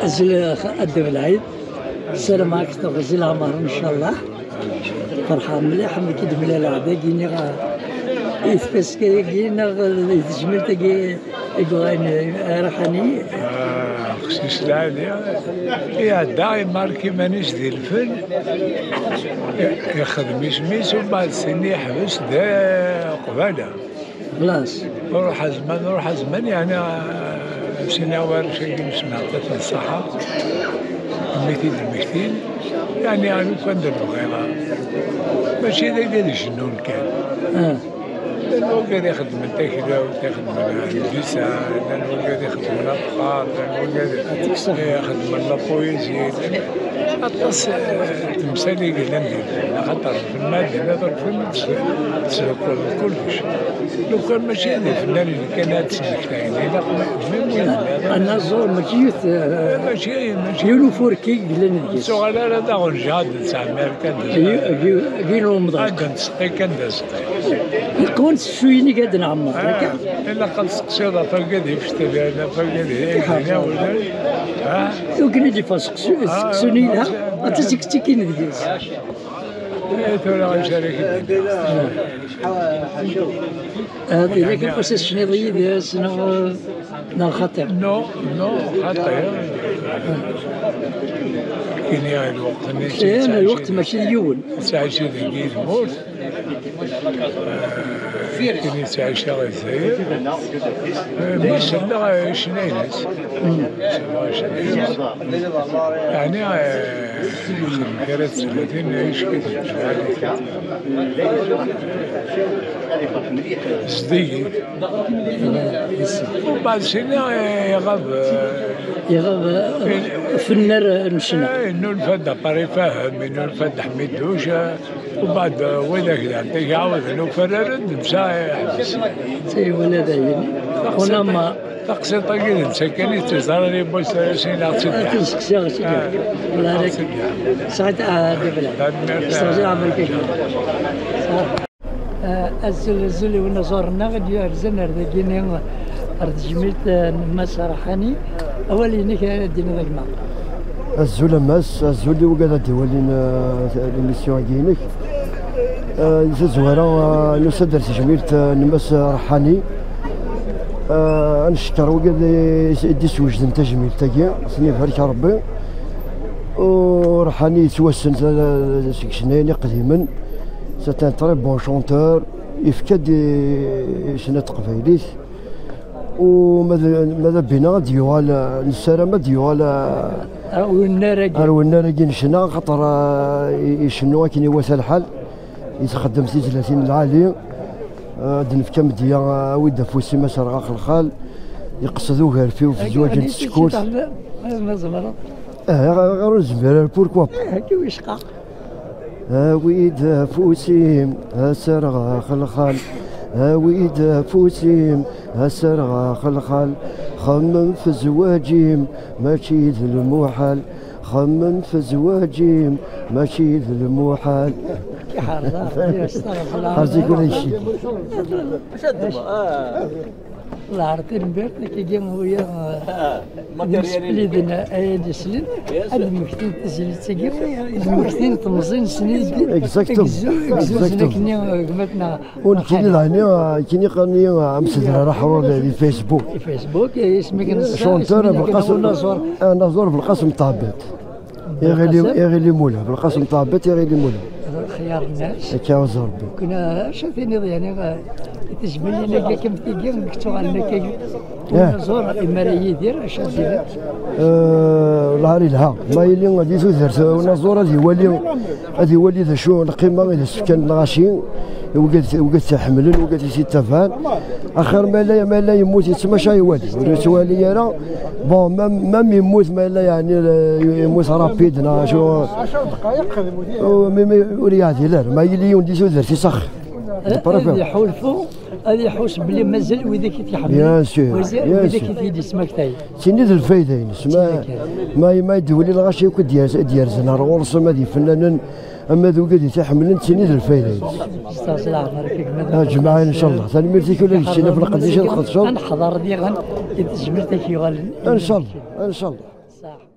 أزل الدول العيد السلام عليك تغزل عمر إن شاء الله فرحان مليح ملي كيدمل العدا كيني يتفاس كينا يتجمل تاكي يقولين رحاني خصيص العالية يا دائما كيما ناس ديال الفن يخدم يسميس وبعد سنين يحبس دا قبالة خلاص روح زمان يعني سنوار شيء نسمع في الصحة المكتين يعني لو كان درنا غيرها ماشي ذاك الجنون كان لأنه كان يخدم التكلا وتخدم الدسا لأنه كان يخدم الأبخار لأنه كان يخدم البويزي أطلس تمثالي قلنا ندير خاطر في المادة نظر في تسلك كلش لو كان ماشي هذا الفنان اللي كان تسلك تاعي لا أنا زور ماشي يولو فوركي قلنا ندير سؤال هذا غنجاد تسعمير كان قيلو مضاق كان تسقي كان تسقي كون شويني قاعد نعمر إلا قد سقسيضة فالقدي فشتري أنا فالقدي إحنا ولا لو كان يجي فاسقسوني لها أتسكتي كي نديس تولى غنشارك هذه لك القصص شنيضية ديال سنة نار خطير نو خطير كاين الوقت أنا الوقت ماشي اليوم ساعة شي ذكي الموت كاين ساعة شي غير مش لا شناينس يعني خيرات 30 يعيش كذا صديقي وبعد سنة يغاب في النار نشنا انه الفد باري فاهم انه الفد حميد دوشه وبعد وذاك عندك يعاود انه فررد مشى يحبس سي ولا داين هنا ما تقصي طاقين سكني تزار لي بوس سين اتصدع تسكسي ولا هذاك ساعات دبل استرجع عمل كده الزلزل والنزورنا غادي يرزن رديني أرض جميلة ماس رحاني أولي نيك دينا ذاك الماء الزول ماس الزول وقاعد ديوالين الميسيون ديالك زوارا نصدر جميلة نماس رحاني نشكر وقاعد يدي سوجد انت جميل تاكي سني بارك ربي ورحاني يتوسن سكشناني قديما سيت ان تري بون شونتور يفكد شنات قبايليت وماذا بينا ديوال نسالم ديوال النار نشنا خاطر يشنوا كي يواسى الحال يتخدم سي 30 العالي دنفكا مديا ويدا فوسي ما سرغا خلخال يقصدوا غير فيه في الزواج السكوت غير الزمير بوركوا هاكي ويشقى ويدا فوسيم سرغا خلخال ويدا فوسيم سرغا خلخال خمم في زواجيم ماشي ذا المحال خمم في زواجيم ماشي ذا المحال حرزي كل شيء الله عرفتي نبيرت كي جا ويا سبليدنا ايادي سلين هاد مكتين تسجيل تاكي مكتين تمزين سنين اكزاكتوم قمتنا ولكن العيني كيني قاني امسدنا راح الفيسبوك اسمك شونتور بالقسم نزور بالقسم طابت يا غيلي مولا بالقسم طابت يا غيلي مولا خيار الناس كاوز ربي كنا شايفين يعني تجبل لنا كم تيجي مكتوب عندنا كي ونزور المرايي ديال اش زيد والله لها ما يلي غادي تزرت ونزور هذه ولي ذا شو القيمه اذا السكان الغاشيين وقد تحملن وقد يتفان اخر ما لا يموت يتسمى شي والي سوالي انا بون مام يموت ما لا يعني يموت رابيدنا شو 10 دقائق ورياضي لا ما يلي يوندي درتي صح هذه حولفو هذه حوس بلي مازال وذاك تيحمل بيان سور وذاك تيدي سماك تاي سيني ذا الفايده ما يدولي الغاشي وكد ديال زنار ورس ما دي فنان اما ذو قد يتحمل سيني ذا الفايده استاذ عمرك جماعه ان شاء الله ثاني ميرتي كل شيء في القديش الخطشو نحضر ديال يتجبرتك يغال ان شاء الله الصح